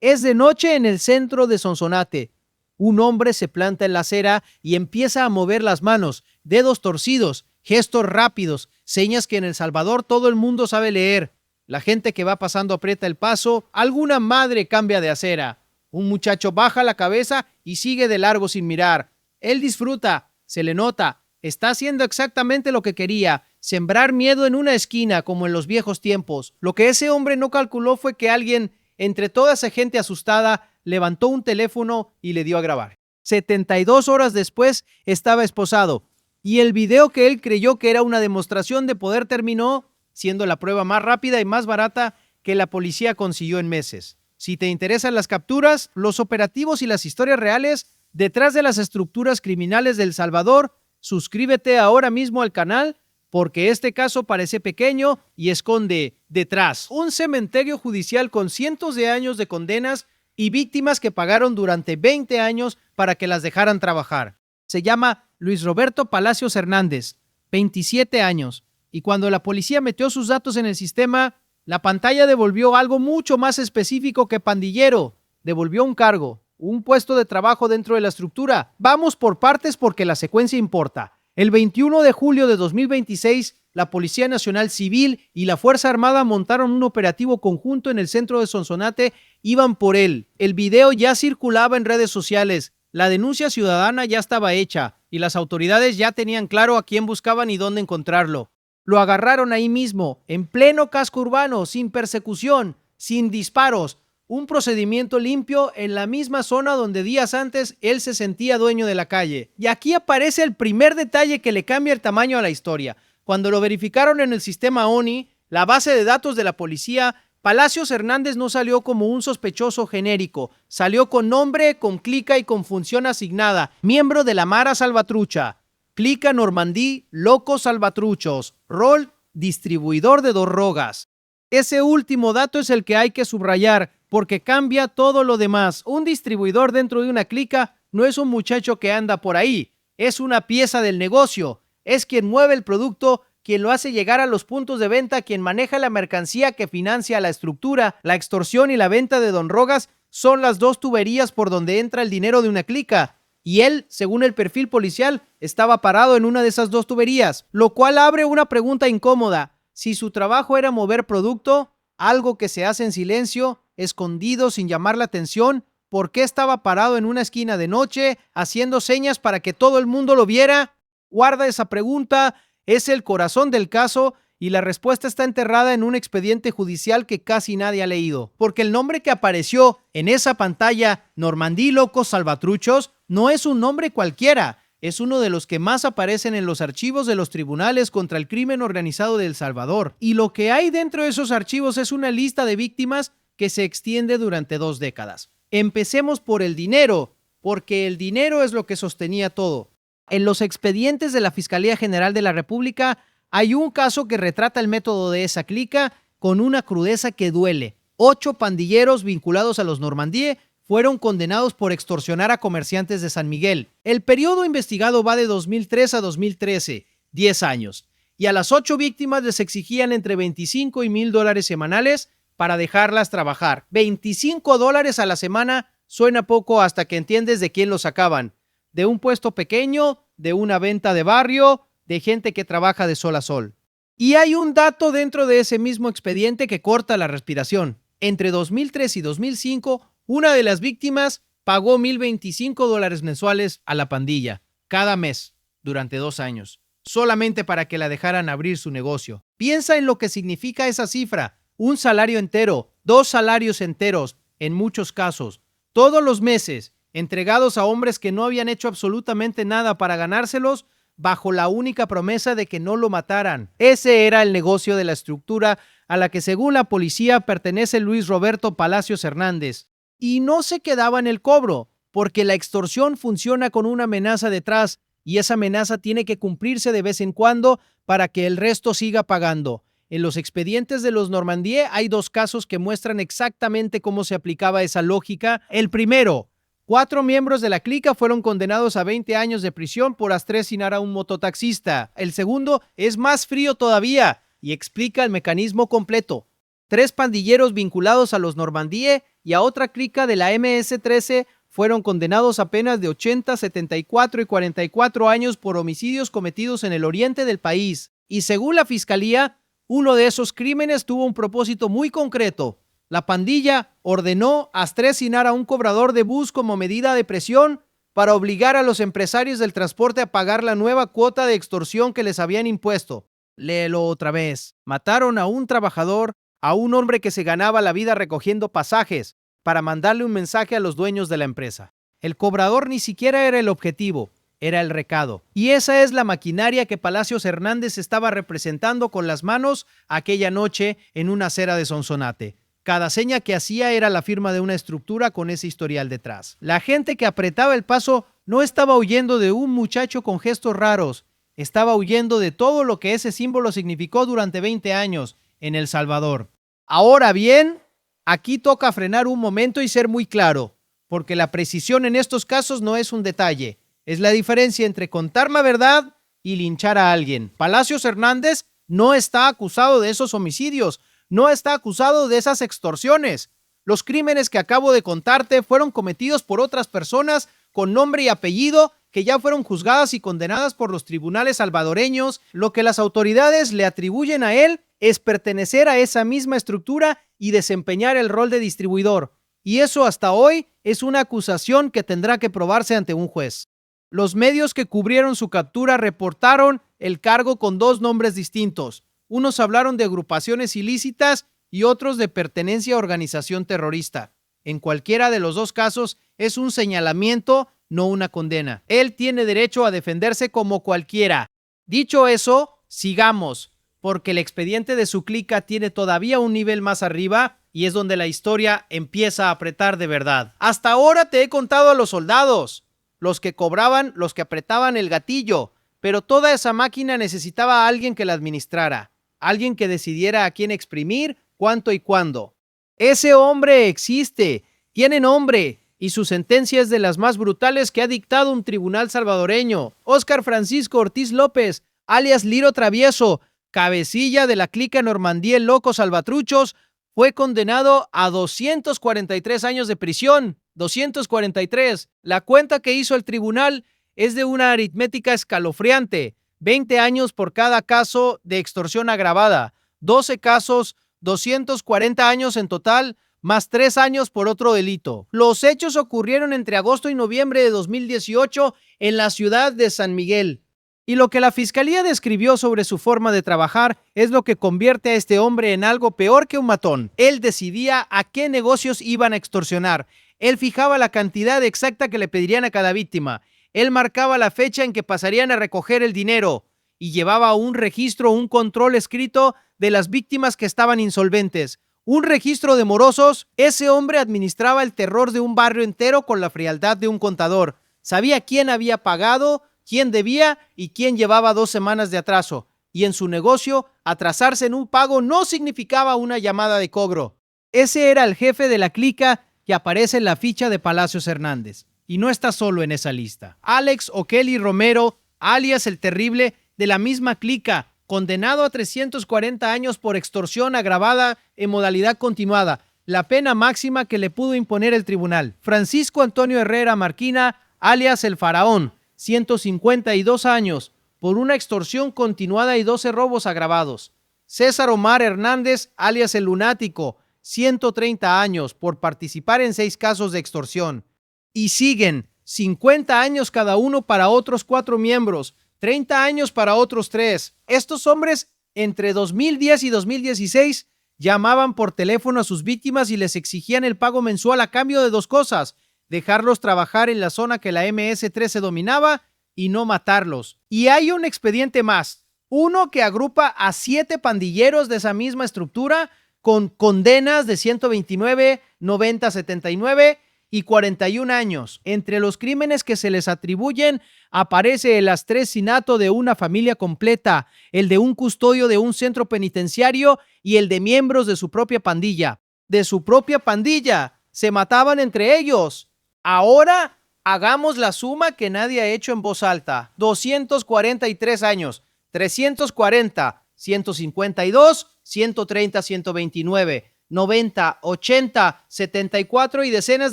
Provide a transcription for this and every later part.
Es de noche en el centro de Sonsonate. Un hombre se planta en la acera y empieza a mover las manos, dedos torcidos, gestos rápidos, señas que en El Salvador todo el mundo sabe leer. La gente que va pasando aprieta el paso, alguna madre cambia de acera. Un muchacho baja la cabeza y sigue de largo sin mirar. Él disfruta, se le nota, está haciendo exactamente lo que quería, sembrar miedo en una esquina como en los viejos tiempos. Lo que ese hombre no calculó fue que alguien, entre toda esa gente asustada, levantó un teléfono y le dio a grabar. 72 horas después estaba esposado y el video que él creyó que era una demostración de poder terminó siendo la prueba más rápida y más barata que la policía consiguió en meses. Si te interesan las capturas, los operativos y las historias reales detrás de las estructuras criminales de El Salvador, suscríbete ahora mismo al canal porque este caso parece pequeño y esconde detrás un cementerio judicial con cientos de años de condenas y víctimas que pagaron durante 20 años para que las dejaran trabajar. Se llama Luis Roberto Palacios Hernández, 27 años, y cuando la policía metió sus datos en el sistema, la pantalla devolvió algo mucho más específico que pandillero. Devolvió un cargo, un puesto de trabajo dentro de la estructura. Vamos por partes porque la secuencia importa. El 21 de julio de 2026, la Policía Nacional Civil y la Fuerza Armada montaron un operativo conjunto en el centro de Sonsonate. Iban por él. El video ya circulaba en redes sociales. La denuncia ciudadana ya estaba hecha y las autoridades ya tenían claro a quién buscaban y dónde encontrarlo. Lo agarraron ahí mismo, en pleno casco urbano, sin persecución, sin disparos. Un procedimiento limpio en la misma zona donde días antes él se sentía dueño de la calle. Y aquí aparece el primer detalle que le cambia el tamaño a la historia. Cuando lo verificaron en el sistema ONI, la base de datos de la policía, Palacios Hernández no salió como un sospechoso genérico. Salió con nombre, con clica y con función asignada. Miembro de la Mara Salvatrucha. Clica Normandí, Locos Salvatruchos. Rol, distribuidor de drogas. Ese último dato es el que hay que subrayar, porque cambia todo lo demás. Un distribuidor dentro de una clica no es un muchacho que anda por ahí, es una pieza del negocio, es quien mueve el producto, quien lo hace llegar a los puntos de venta, quien maneja la mercancía que financia la estructura. La extorsión y la venta de drogas son las dos tuberías por donde entra el dinero de una clica. Y él, según el perfil policial, estaba parado en una de esas dos tuberías, lo cual abre una pregunta incómoda. Si su trabajo era mover producto, algo que se hace en silencio, escondido, sin llamar la atención, ¿por qué estaba parado en una esquina de noche, haciendo señas para que todo el mundo lo viera? Guarda esa pregunta, es el corazón del caso y la respuesta está enterrada en un expediente judicial que casi nadie ha leído. Porque el nombre que apareció en esa pantalla, Normandí Locos Salvatruchos, no es un nombre cualquiera. Es uno de los que más aparecen en los archivos de los tribunales contra el crimen organizado de El Salvador. Y lo que hay dentro de esos archivos es una lista de víctimas que se extiende durante 2 décadas. Empecemos por el dinero, porque el dinero es lo que sostenía todo. En los expedientes de la Fiscalía General de la República hay un caso que retrata el método de esa clica con una crudeza que duele. 8 pandilleros vinculados a los Normandie fueron condenados por extorsionar a comerciantes de San Miguel. El periodo investigado va de 2003 a 2013, 10 años. Y a las 8 víctimas les exigían entre 25 y $1,000 semanales para dejarlas trabajar. $25 a la semana suena poco hasta que entiendes de quién lo sacaban. De un puesto pequeño, de una venta de barrio, de gente que trabaja de sol a sol. Y hay un dato dentro de ese mismo expediente que corta la respiración. Entre 2003 y 2005, una de las víctimas pagó $1,025 mensuales a la pandilla, cada mes, durante 2 años, solamente para que la dejaran abrir su negocio. Piensa en lo que significa esa cifra. Un salario entero, 2 salarios enteros, en muchos casos, todos los meses, entregados a hombres que no habían hecho absolutamente nada para ganárselos, bajo la única promesa de que no lo mataran. Ese era el negocio de la estructura a la que, según la policía, pertenece Luis Roberto Palacios Hernández. Y no se quedaba en el cobro, porque la extorsión funciona con una amenaza detrás, y esa amenaza tiene que cumplirse de vez en cuando para que el resto siga pagando. En los expedientes de los Normandie hay 2 casos que muestran exactamente cómo se aplicaba esa lógica. El primero, 4 miembros de la clica fueron condenados a 20 años de prisión por asesinar a un mototaxista. El segundo es más frío todavía y explica el mecanismo completo. 3 pandilleros vinculados a los Normandie y a otra clica de la MS-13 fueron condenados a penas de 80, 74 y 44 años por homicidios cometidos en el oriente del país. Y según la fiscalía, uno de esos crímenes tuvo un propósito muy concreto. La pandilla ordenó asesinar a un cobrador de bus como medida de presión para obligar a los empresarios del transporte a pagar la nueva cuota de extorsión que les habían impuesto. Léelo otra vez. Mataron a un trabajador, a un hombre que se ganaba la vida recogiendo pasajes, para mandarle un mensaje a los dueños de la empresa. El cobrador ni siquiera era el objetivo, era el recado. Y esa es la maquinaria que Palacios Hernández estaba representando con las manos aquella noche en una acera de Sonsonate. Cada seña que hacía era la firma de una estructura con ese historial detrás. La gente que apretaba el paso no estaba huyendo de un muchacho con gestos raros, estaba huyendo de todo lo que ese símbolo significó durante 20 años en El Salvador. Ahora bien, aquí toca frenar un momento y ser muy claro, porque la precisión en estos casos no es un detalle, es la diferencia entre contar la verdad y linchar a alguien. Palacios Hernández no está acusado de esos homicidios, no está acusado de esas extorsiones. Los crímenes que acabo de contarte fueron cometidos por otras personas con nombre y apellido que ya fueron juzgadas y condenadas por los tribunales salvadoreños. Lo que las autoridades le atribuyen a él es pertenecer a esa misma estructura y desempeñar el rol de distribuidor. Y eso hasta hoy es una acusación que tendrá que probarse ante un juez. Los medios que cubrieron su captura reportaron el cargo con dos nombres distintos. Unos hablaron de agrupaciones ilícitas y otros de pertenencia a organización terrorista. En cualquiera de los dos casos es un señalamiento, no una condena. Él tiene derecho a defenderse como cualquiera. Dicho eso, sigamos, porque el expediente de su clica tiene todavía un nivel más arriba y es donde la historia empieza a apretar de verdad. Hasta ahora te he contado a los soldados, los que cobraban, los que apretaban el gatillo, pero toda esa máquina necesitaba a alguien que la administrara, alguien que decidiera a quién exprimir, cuánto y cuándo. Ese hombre existe, tiene nombre, y su sentencia es de las más brutales que ha dictado un tribunal salvadoreño. Óscar Francisco Ortiz López, alias Liro Travieso, cabecilla de la clica Normandía el Loco Salvatruchos, fue condenado a 243 años de prisión. 243. La cuenta que hizo el tribunal es de una aritmética escalofriante. 20 años por cada caso de extorsión agravada. 12 casos, 240 años en total, más 3 años por otro delito. Los hechos ocurrieron entre agosto y noviembre de 2018 en la ciudad de San Miguel. Y lo que la fiscalía describió sobre su forma de trabajar es lo que convierte a este hombre en algo peor que un matón. Él decidía a qué negocios iban a extorsionar. Él fijaba la cantidad exacta que le pedirían a cada víctima. Él marcaba la fecha en que pasarían a recoger el dinero y llevaba un registro, un control escrito de las víctimas que estaban insolventes. Un registro de morosos. Ese hombre administraba el terror de un barrio entero con la frialdad de un contador. Sabía quién había pagado, quién debía y quién llevaba 2 semanas de atraso. Y en su negocio, atrasarse en un pago no significaba una llamada de cobro. Ese era el jefe de la clica que aparece en la ficha de Palacios Hernández. Y no está solo en esa lista. Alex O'Kelly Romero, alias El Terrible, de la misma clica, condenado a 340 años por extorsión agravada en modalidad continuada, la pena máxima que le pudo imponer el tribunal. Francisco Antonio Herrera Marquina, alias El Faraón, 152 años, por una extorsión continuada y 12 robos agravados. César Omar Hernández, alias El Lunático, 130 años, por participar en 6 casos de extorsión. Y siguen, 50 años cada uno para otros 4 miembros, 30 años para otros 3. Estos hombres, entre 2010 y 2016, llamaban por teléfono a sus víctimas y les exigían el pago mensual a cambio de 2 cosas: dejarlos trabajar en la zona que la MS-13 dominaba y no matarlos. Y hay un expediente más, uno que agrupa a 7 pandilleros de esa misma estructura con condenas de 129, 90, 79 y 41 años. Entre los crímenes que se les atribuyen aparece el asesinato de una familia completa, el de un custodio de un centro penitenciario y el de miembros de su propia pandilla. De su propia pandilla. Se mataban entre ellos. Ahora hagamos la suma que nadie ha hecho en voz alta. 243 años, 340, 152, 130, 129. 90, 80, 74 y decenas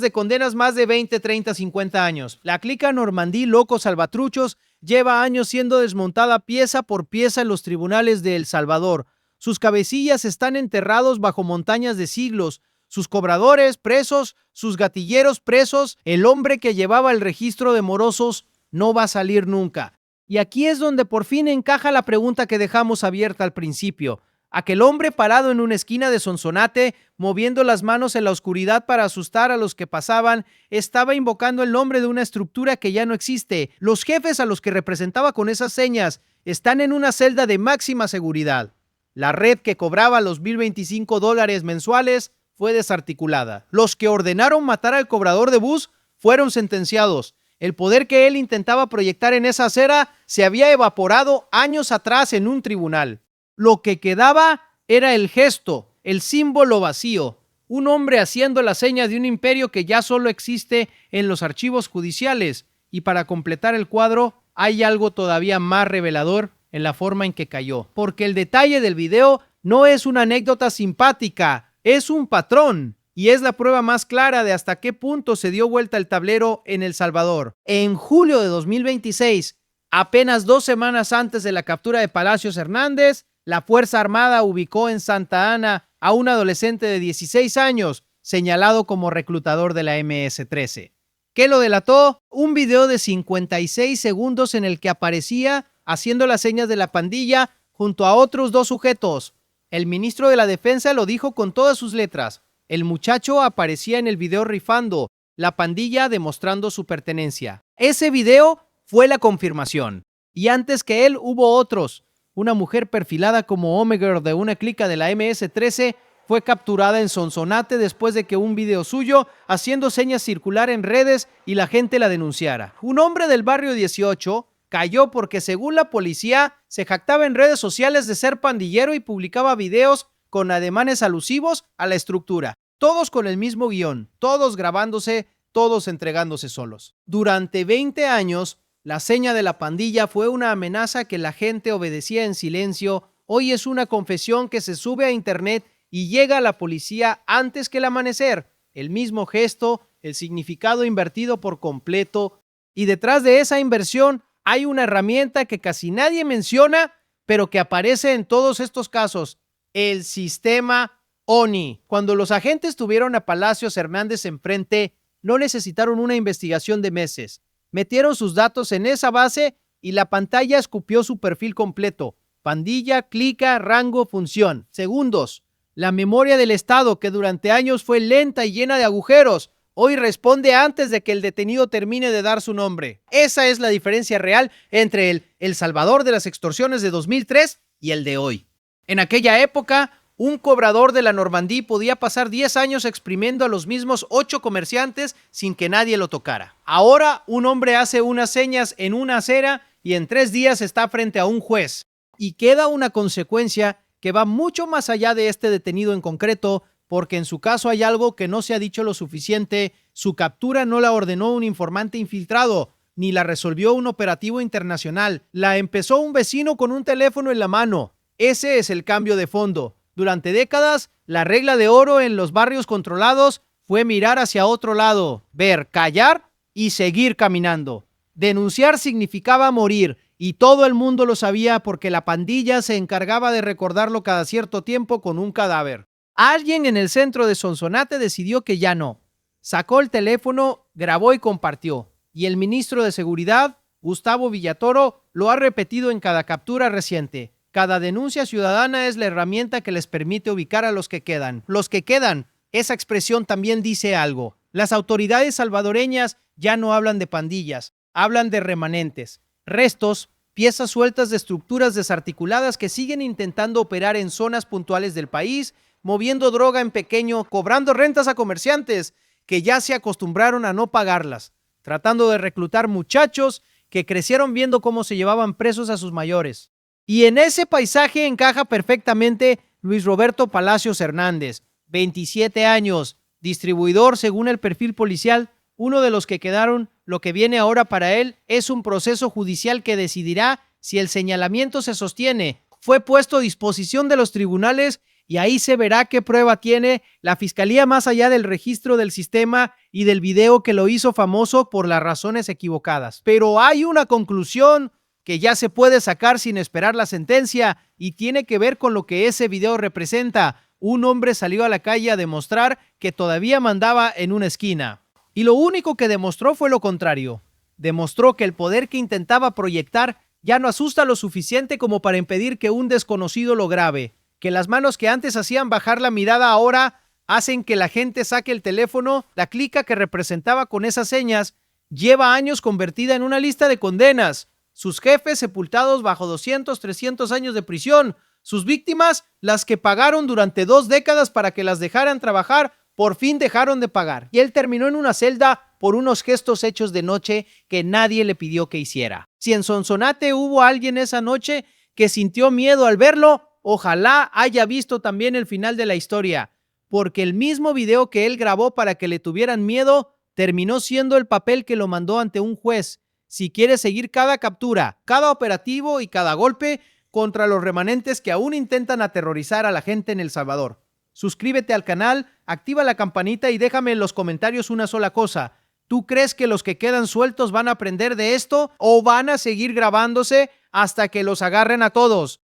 de condenas más de 20, 30, 50 años. La clica Normandí Locos Salvatruchos lleva años siendo desmontada pieza por pieza en los tribunales de El Salvador. Sus cabecillas están enterrados bajo montañas de siglos, sus cobradores presos, sus gatilleros presos, el hombre que llevaba el registro de morosos no va a salir nunca. Y aquí es donde por fin encaja la pregunta que dejamos abierta al principio. Aquel hombre parado en una esquina de Sonsonate, moviendo las manos en la oscuridad para asustar a los que pasaban, estaba invocando el nombre de una estructura que ya no existe. Los jefes a los que representaba con esas señas están en una celda de máxima seguridad. La red que cobraba los $1,025 mensuales fue desarticulada. Los que ordenaron matar al cobrador de bus fueron sentenciados. El poder que él intentaba proyectar en esa acera se había evaporado años atrás en un tribunal. Lo que quedaba era el gesto, el símbolo vacío, un hombre haciendo la seña de un imperio que ya solo existe en los archivos judiciales. Y para completar el cuadro, hay algo todavía más revelador en la forma en que cayó. Porque el detalle del video no es una anécdota simpática, es un patrón. Y es la prueba más clara de hasta qué punto se dio vuelta el tablero en El Salvador. En julio de 2026, apenas 2 semanas antes de la captura de Palacios Hernández, la Fuerza Armada ubicó en Santa Ana a un adolescente de 16 años, señalado como reclutador de la MS-13. ¿Qué lo delató? Un video de 56 segundos en el que aparecía haciendo las señas de la pandilla junto a otros 2 sujetos. El ministro de la Defensa lo dijo con todas sus letras. El muchacho aparecía en el video rifando, la pandilla demostrando su pertenencia. Ese video fue la confirmación. Y antes que él hubo otros. Una mujer perfilada como Omega de una clica de la MS-13 fue capturada en Sonsonate después de que un video suyo haciendo señas circular en redes y la gente la denunciara. Un hombre del barrio 18 cayó porque, según la policía, se jactaba en redes sociales de ser pandillero y publicaba videos con ademanes alusivos a la estructura. Todos con el mismo guión, todos grabándose, todos entregándose solos. Durante 20 años, la seña de la pandilla fue una amenaza que la gente obedecía en silencio. Hoy es una confesión que se sube a internet y llega a la policía antes que el amanecer. El mismo gesto, el significado invertido por completo. Y detrás de esa inversión hay una herramienta que casi nadie menciona, pero que aparece en todos estos casos: el sistema ONI. Cuando los agentes tuvieron a Palacios Hernández enfrente, no necesitaron una investigación de meses. Metieron sus datos en esa base y la pantalla escupió su perfil completo. Pandilla, clica, rango, función. Segundos. La memoria del Estado, que durante años fue lenta y llena de agujeros, hoy responde antes de que el detenido termine de dar su nombre. Esa es la diferencia real entre El Salvador de las extorsiones de 2003 y el de hoy. En aquella época, un cobrador de la Normandí podía pasar 10 años exprimiendo a los mismos 8 comerciantes sin que nadie lo tocara. Ahora, un hombre hace unas señas en una acera y en 3 días está frente a un juez. Y queda una consecuencia que va mucho más allá de este detenido en concreto, porque en su caso hay algo que no se ha dicho lo suficiente. Su captura no la ordenó un informante infiltrado, ni la resolvió un operativo internacional. La empezó un vecino con un teléfono en la mano. Ese es el cambio de fondo. Durante décadas, la regla de oro en los barrios controlados fue mirar hacia otro lado, ver, callar y seguir caminando. Denunciar significaba morir, y todo el mundo lo sabía porque la pandilla se encargaba de recordarlo cada cierto tiempo con un cadáver. Alguien en el centro de Sonsonate decidió que ya no. Sacó el teléfono, grabó y compartió. Y el ministro de Seguridad, Gustavo Villatoro, lo ha repetido en cada captura reciente. Cada denuncia ciudadana es la herramienta que les permite ubicar a los que quedan. Los que quedan, esa expresión también dice algo. Las autoridades salvadoreñas ya no hablan de pandillas, hablan de remanentes, restos, piezas sueltas de estructuras desarticuladas que siguen intentando operar en zonas puntuales del país, moviendo droga en pequeño, cobrando rentas a comerciantes que ya se acostumbraron a no pagarlas, tratando de reclutar muchachos que crecieron viendo cómo se llevaban presos a sus mayores. Y en ese paisaje encaja perfectamente Luis Roberto Palacios Hernández, 27 años, distribuidor según el perfil policial, uno de los que quedaron. Lo que viene ahora para él es un proceso judicial que decidirá si el señalamiento se sostiene. Fue puesto a disposición de los tribunales Y ahí se verá qué prueba tiene la fiscalía más allá del registro del sistema y del video que lo hizo famoso por las razones equivocadas. Pero hay una conclusión que ya se puede sacar sin esperar la sentencia y tiene que ver con lo que ese video representa. Un hombre salió a la calle a demostrar que todavía mandaba en una esquina. Y lo único que demostró fue lo contrario. Demostró que el poder que intentaba proyectar ya no asusta lo suficiente como para impedir que un desconocido lo grabe. Que las manos que antes hacían bajar la mirada ahora hacen que la gente saque el teléfono. La clica que representaba con esas señas lleva años convertida en una lista de condenas. Sus jefes sepultados bajo 200, 300 años de prisión. Sus víctimas, las que pagaron durante 2 décadas para que las dejaran trabajar, por fin dejaron de pagar. Y él terminó en una celda por unos gestos hechos de noche que nadie le pidió que hiciera. Si en Sonsonate hubo alguien esa noche que sintió miedo al verlo, ojalá haya visto también el final de la historia, porque el mismo video que él grabó para que le tuvieran miedo terminó siendo el papel que lo mandó ante un juez. Si quieres seguir cada captura, cada operativo y cada golpe contra los remanentes que aún intentan aterrorizar a la gente en El Salvador. Suscríbete al canal, activa la campanita y déjame en los comentarios una sola cosa. ¿Tú crees que los que quedan sueltos van a aprender de esto o van a seguir grabándose hasta que los agarren a todos?